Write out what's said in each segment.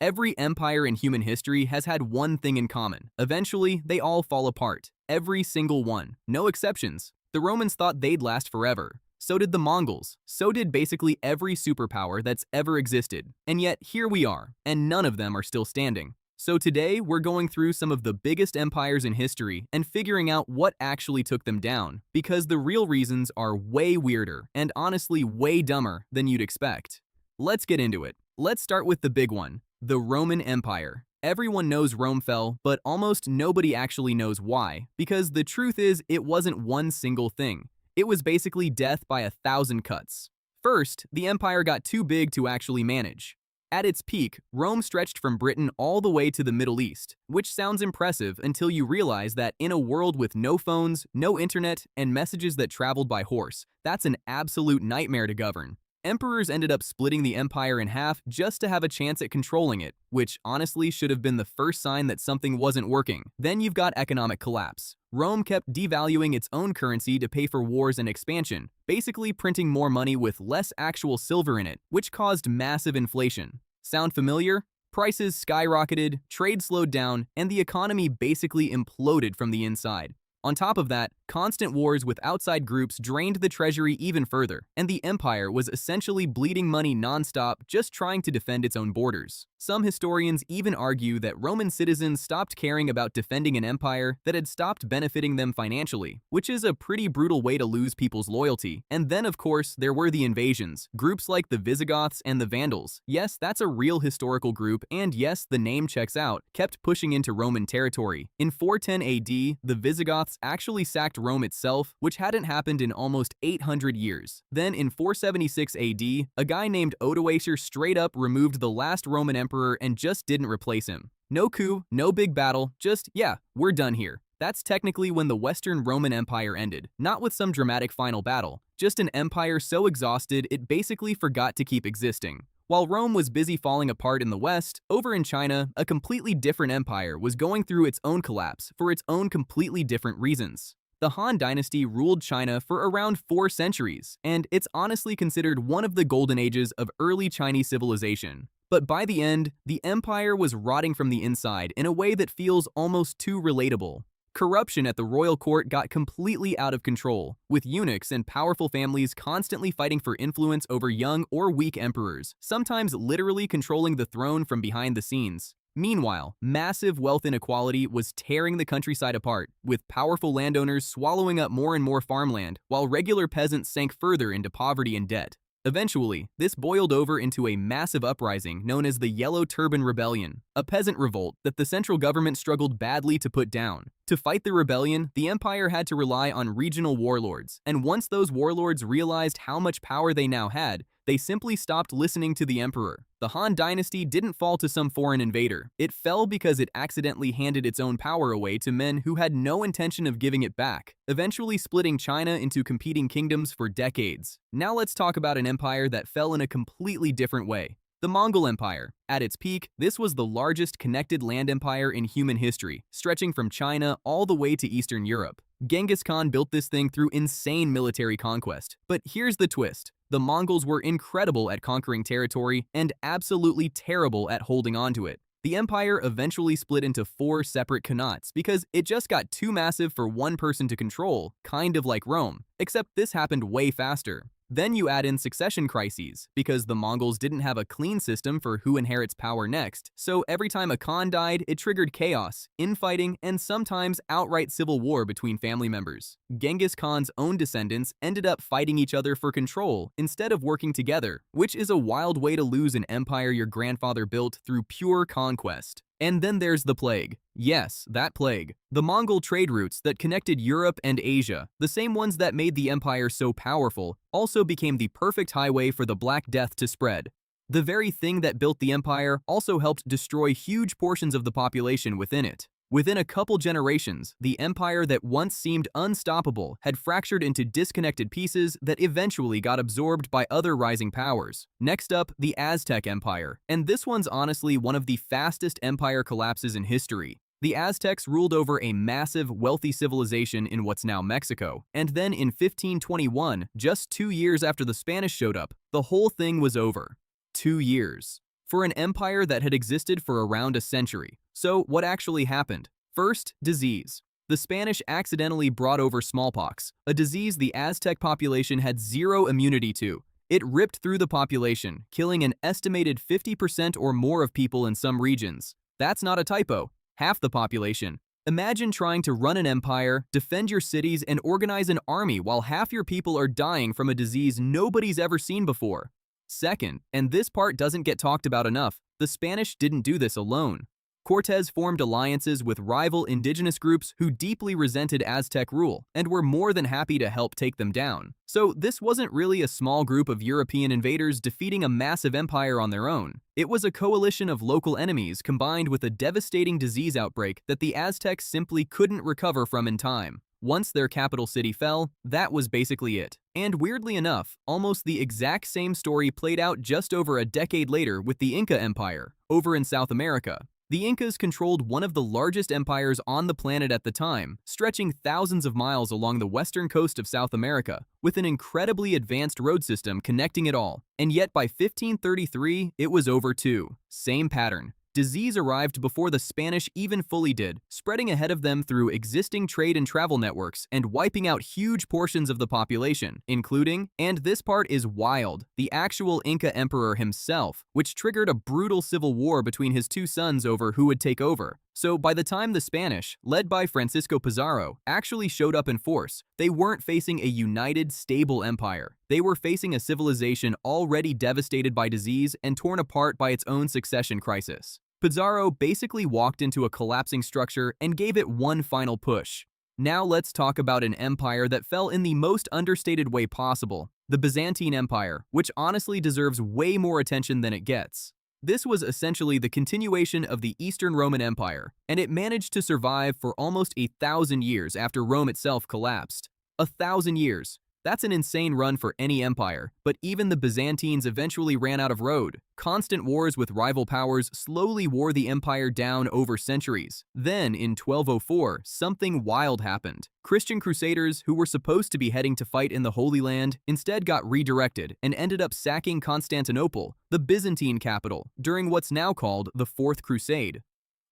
Every empire in human history has had one thing in common. Eventually, they all fall apart. Every single one. No exceptions. The Romans thought they'd last forever. So did the Mongols. So did basically every superpower that's ever existed. And yet, here we are, and none of them are still standing. So today, we're going through some of the biggest empires in history and figuring out what actually took them down, because the real reasons are way weirder and honestly way dumber than you'd expect. Let's get into it. Let's start with the big one, the Roman Empire. Everyone knows Rome fell, but almost nobody actually knows why, because the truth is it wasn't one single thing. It was basically death by 1,000 cuts. First, the empire got too big to actually manage. At its peak, Rome stretched from Britain all the way to the Middle East, which sounds impressive until you realize that in a world with no phones, no internet, and messages that traveled by horse, that's an absolute nightmare to govern. Emperors ended up splitting the empire in half just to have a chance at controlling it, which honestly should have been the first sign that something wasn't working. Then you've got economic collapse. Rome kept devaluing its own currency to pay for wars and expansion, basically printing more money with less actual silver in it, which caused massive inflation. Sound familiar? Prices skyrocketed, trade slowed down, and the economy basically imploded from the inside. On top of that, constant wars with outside groups drained the treasury even further, and the empire was essentially bleeding money non-stop just trying to defend its own borders. Some historians even argue that Roman citizens stopped caring about defending an empire that had stopped benefiting them financially, which is a pretty brutal way to lose people's loyalty. And then, of course, there were the invasions. Groups like the Visigoths and the Vandals, yes, that's a real historical group, and yes, the name checks out, kept pushing into Roman territory. In 410 AD, the Visigoths actually sacked Rome itself, which hadn't happened in almost 800 years. Then in 476 AD, a guy named Odoacer straight up removed the last Roman emperor and just didn't replace him. No coup, no big battle, just, yeah, we're done here. That's technically when the Western Roman Empire ended, not with some dramatic final battle, just an empire so exhausted it basically forgot to keep existing. While Rome was busy falling apart in the West, over in China, a completely different empire was going through its own collapse for its own completely different reasons. The Han Dynasty ruled China for around 4 centuries, and it's honestly considered one of the golden ages of early Chinese civilization. But by the end, the empire was rotting from the inside in a way that feels almost too relatable. Corruption at the royal court got completely out of control, with eunuchs and powerful families constantly fighting for influence over young or weak emperors, sometimes literally controlling the throne from behind the scenes. Meanwhile, massive wealth inequality was tearing the countryside apart, with powerful landowners swallowing up more and more farmland, while regular peasants sank further into poverty and debt. Eventually, this boiled over into a massive uprising known as the Yellow Turban Rebellion, a peasant revolt that the central government struggled badly to put down. To fight the rebellion, the empire had to rely on regional warlords, and once those warlords realized how much power they now had, they simply stopped listening to the emperor. The Han Dynasty didn't fall to some foreign invader. It fell because it accidentally handed its own power away to men who had no intention of giving it back, eventually splitting China into competing kingdoms for decades. Now let's talk about an empire that fell in a completely different way. The Mongol Empire. At its peak, this was the largest connected land empire in human history, stretching from China all the way to Eastern Europe. Genghis Khan built this thing through insane military conquest. But here's the twist. The Mongols were incredible at conquering territory and absolutely terrible at holding onto it. The empire eventually split into 4 separate khanates because it just got too massive for one person to control, kind of like Rome, except this happened way faster. Then you add in succession crises, because the Mongols didn't have a clean system for who inherits power next, so every time a Khan died, it triggered chaos, infighting, and sometimes outright civil war between family members. Genghis Khan's own descendants ended up fighting each other for control instead of working together, which is a wild way to lose an empire your grandfather built through pure conquest. And then there's the plague. Yes, that plague. The Mongol trade routes that connected Europe and Asia, the same ones that made the empire so powerful, also became the perfect highway for the Black Death to spread. The very thing that built the empire also helped destroy huge portions of the population within it. Within a couple generations, the empire that once seemed unstoppable had fractured into disconnected pieces that eventually got absorbed by other rising powers. Next up, the Aztec Empire, and this one's honestly one of the fastest empire collapses in history. The Aztecs ruled over a massive, wealthy civilization in what's now Mexico, and then in 1521, just 2 years after the Spanish showed up, the whole thing was over. 2 years. for an empire that had existed for around a century. So what actually happened? First, disease. The Spanish accidentally brought over smallpox, a disease the Aztec population had zero immunity to. It ripped through the population, killing an estimated 50% or more of people in some regions. That's not a typo. Half the population. Imagine trying to run an empire, defend your cities, and organize an army while half your people are dying from a disease nobody's ever seen before. Second, and this part doesn't get talked about enough, the Spanish didn't do this alone. Cortés formed alliances with rival indigenous groups who deeply resented Aztec rule and were more than happy to help take them down. So this wasn't really a small group of European invaders defeating a massive empire on their own. It was a coalition of local enemies combined with a devastating disease outbreak that the Aztecs simply couldn't recover from in time. Once their capital city fell, that was basically it. And weirdly enough, almost the exact same story played out just over a decade later with the Inca Empire, over in South America. The Incas controlled one of the largest empires on the planet at the time, stretching thousands of miles along the western coast of South America, with an incredibly advanced road system connecting it all. And yet by 1533, it was over too. Same pattern. Disease arrived before the Spanish even fully did, spreading ahead of them through existing trade and travel networks and wiping out huge portions of the population, including, and this part is wild, the actual Inca emperor himself, which triggered a brutal civil war between his two sons over who would take over. So by the time the Spanish, led by Francisco Pizarro, actually showed up in force, they weren't facing a united, stable empire. They were facing a civilization already devastated by disease and torn apart by its own succession crisis. Pizarro basically walked into a collapsing structure and gave it one final push. Now let's talk about an empire that fell in the most understated way possible, the Byzantine Empire, which honestly deserves way more attention than it gets. This was essentially the continuation of the Eastern Roman Empire, and it managed to survive for almost 1,000 years after Rome itself collapsed. 1,000 years. That's an insane run for any empire, but even the Byzantines eventually ran out of road. Constant wars with rival powers slowly wore the empire down over centuries. Then, in 1204, something wild happened. Christian crusaders who were supposed to be heading to fight in the Holy Land instead got redirected and ended up sacking Constantinople, the Byzantine capital, during what's now called the Fourth Crusade.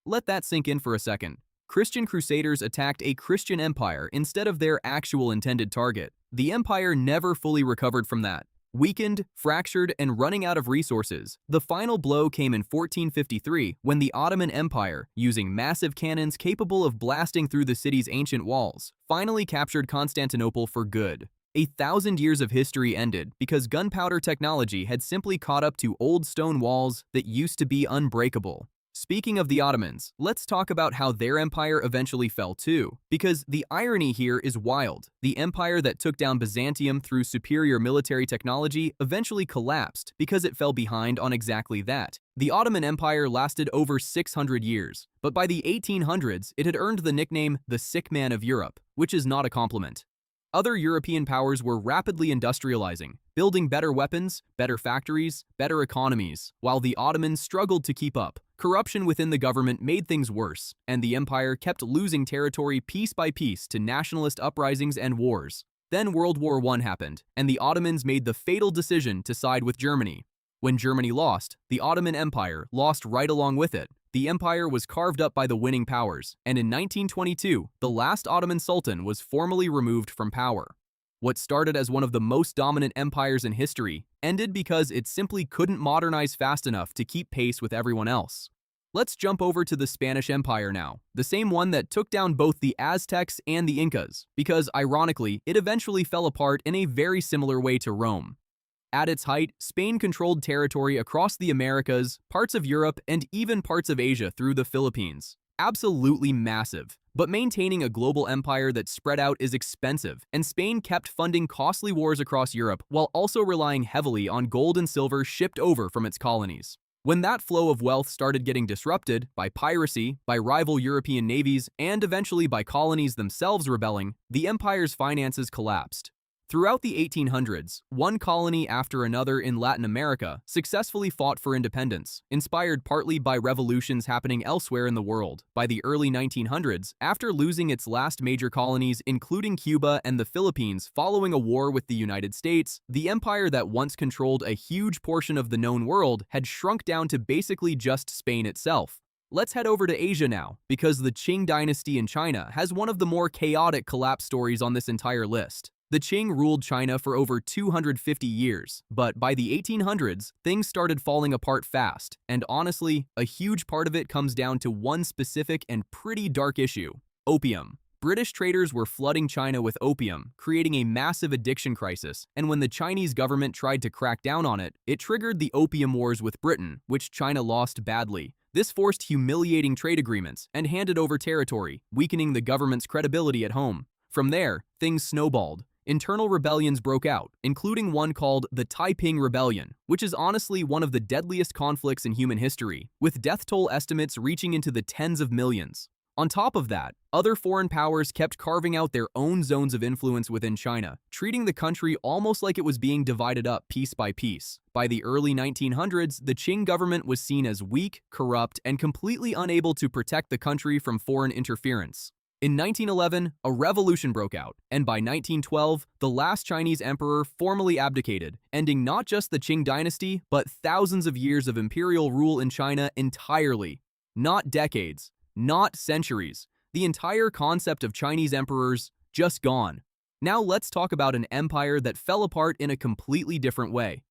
Let that sink in for a second. Christian crusaders attacked a Christian empire instead of their actual intended target. The empire never fully recovered from that. Weakened, fractured, and running out of resources, the final blow came in 1453 when the Ottoman Empire, using massive cannons capable of blasting through the city's ancient walls, finally captured Constantinople for good. 1,000 years of history ended because gunpowder technology had simply caught up to old stone walls that used to be unbreakable. Speaking of the Ottomans, let's talk about how their empire eventually fell too, because the irony here is wild. The empire that took down Byzantium through superior military technology eventually collapsed because it fell behind on exactly that. The Ottoman Empire lasted over 600 years, but by the 1800s, it had earned the nickname the Sick Man of Europe, which is not a compliment. Other European powers were rapidly industrializing, building better weapons, better factories, better economies, while the Ottomans struggled to keep up. Corruption within the government made things worse, and the empire kept losing territory piece by piece to nationalist uprisings and wars. Then World War I happened, and the Ottomans made the fatal decision to side with Germany. When Germany lost, the Ottoman Empire lost right along with it. The empire was carved up by the winning powers, and in 1922, the last Ottoman Sultan was formally removed from power. What started as one of the most dominant empires in history ended because it simply couldn't modernize fast enough to keep pace with everyone else. Let's jump over to the Spanish Empire now, the same one that took down both the Aztecs and the Incas, because ironically, it eventually fell apart in a very similar way to Rome. At its height, Spain controlled territory across the Americas, parts of Europe, and even parts of Asia through the Philippines. Absolutely massive. But maintaining a global empire that spread out is expensive, and Spain kept funding costly wars across Europe while also relying heavily on gold and silver shipped over from its colonies. When that flow of wealth started getting disrupted by piracy, by rival European navies, and eventually by colonies themselves rebelling, the empire's finances collapsed. Throughout the 1800s, one colony after another in Latin America successfully fought for independence, inspired partly by revolutions happening elsewhere in the world. By the early 1900s, after losing its last major colonies, including Cuba and the Philippines following a war with the United States, the empire that once controlled a huge portion of the known world had shrunk down to basically just Spain itself. Let's head over to Asia now, because the Qing Dynasty in China has one of the more chaotic collapse stories on this entire list. The Qing ruled China for over 250 years, but by the 1800s, things started falling apart fast, and honestly, a huge part of it comes down to one specific and pretty dark issue: opium. British traders were flooding China with opium, creating a massive addiction crisis, and when the Chinese government tried to crack down on it, it triggered the Opium Wars with Britain, which China lost badly. This forced humiliating trade agreements and handed over territory, weakening the government's credibility at home. From there, things snowballed. Internal rebellions broke out, including one called the Taiping Rebellion, which is honestly one of the deadliest conflicts in human history, with death toll estimates reaching into the tens of millions. On top of that, other foreign powers kept carving out their own zones of influence within China, treating the country almost like it was being divided up piece by piece. By the early 1900s, the Qing government was seen as weak, corrupt, and completely unable to protect the country from foreign interference. In 1911, a revolution broke out, and by 1912, the last Chinese emperor formally abdicated, ending not just the Qing dynasty, but thousands of years of imperial rule in China entirely. Not decades, not centuries. The entire concept of Chinese emperors just gone. Now let's talk about an empire that fell apart in a completely different way.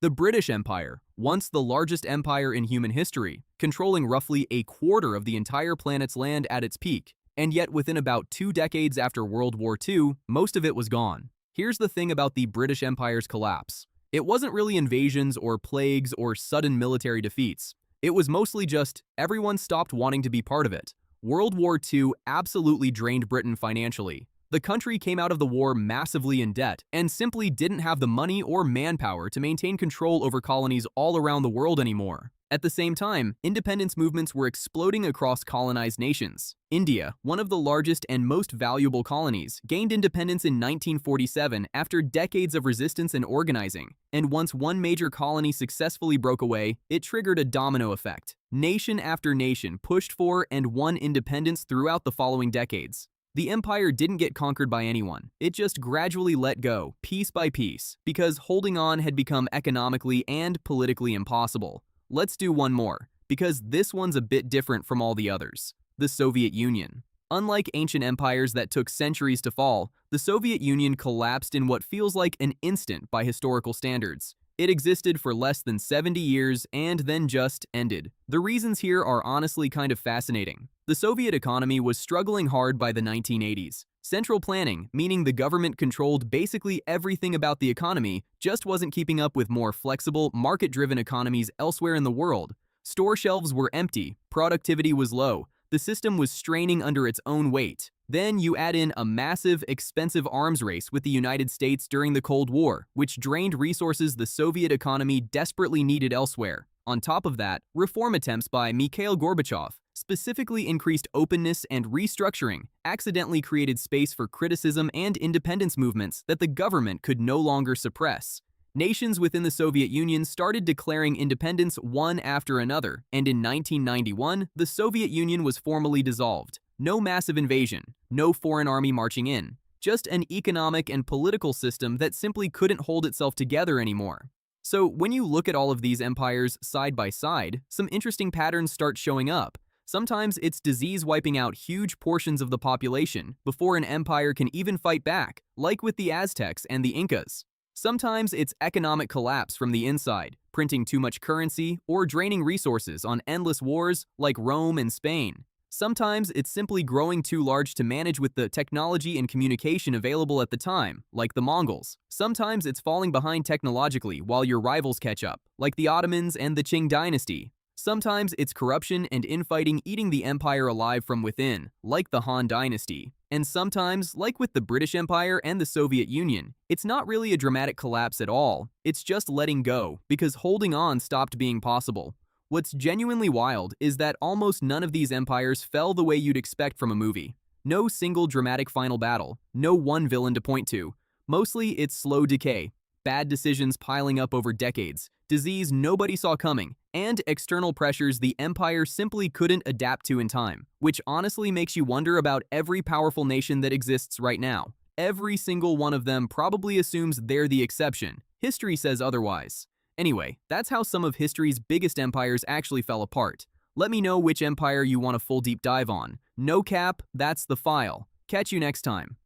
The British Empire, once the largest empire in human history, controlling roughly a quarter of the entire planet's land at its peak. And yet within about 2 decades after World War II, most of it was gone. Here's the thing about the British Empire's collapse. It wasn't really invasions or plagues or sudden military defeats. It was mostly just everyone stopped wanting to be part of it. World War II absolutely drained Britain financially. The country came out of the war massively in debt and simply didn't have the money or manpower to maintain control over colonies all around the world anymore. At the same time, independence movements were exploding across colonized nations. India, one of the largest and most valuable colonies, gained independence in 1947 after decades of resistance and organizing. And once one major colony successfully broke away, it triggered a domino effect. Nation after nation pushed for and won independence throughout the following decades. The empire didn't get conquered by anyone. It just gradually let go, piece by piece, because holding on had become economically and politically impossible. Let's do one more, because this one's a bit different from all the others. The Soviet Union. Unlike ancient empires that took centuries to fall, the Soviet Union collapsed in what feels like an instant by historical standards. It existed for less than 70 years and then just ended. The reasons here are honestly kind of fascinating. The Soviet economy was struggling hard by the 1980s. Central planning, meaning the government controlled basically everything about the economy, just wasn't keeping up with more flexible, market-driven economies elsewhere in the world. Store shelves were empty, productivity was low, the system was straining under its own weight. Then you add in a massive, expensive arms race with the United States during the Cold War, which drained resources the Soviet economy desperately needed elsewhere. On top of that, reform attempts by Mikhail Gorbachev, specifically increased openness and restructuring, accidentally created space for criticism and independence movements that the government could no longer suppress. Nations within the Soviet Union started declaring independence one after another, and in 1991, the Soviet Union was formally dissolved. No massive invasion, no foreign army marching in, just an economic and political system that simply couldn't hold itself together anymore. So when you look at all of these empires side by side, some interesting patterns start showing up. Sometimes it's disease wiping out huge portions of the population before an empire can even fight back, like with the Aztecs and the Incas. Sometimes it's economic collapse from the inside, printing too much currency or draining resources on endless wars like Rome and Spain. Sometimes it's simply growing too large to manage with the technology and communication available at the time, like the Mongols. Sometimes it's falling behind technologically while your rivals catch up, like the Ottomans and the Qing Dynasty. Sometimes it's corruption and infighting eating the empire alive from within, like the Han Dynasty. And sometimes, like with the British Empire and the Soviet Union, it's not really a dramatic collapse at all. It's just letting go, because holding on stopped being possible. What's genuinely wild is that almost none of these empires fell the way you'd expect from a movie. No single dramatic final battle, no one villain to point to. Mostly, it's slow decay, bad decisions piling up over decades, disease nobody saw coming, and external pressures the empire simply couldn't adapt to in time, which honestly makes you wonder about every powerful nation that exists right now. Every single one of them probably assumes they're the exception. History says otherwise. Anyway, that's how some of history's biggest empires actually fell apart. Let me know which empire you want a full deep dive on. No cap, that's the file. Catch you next time.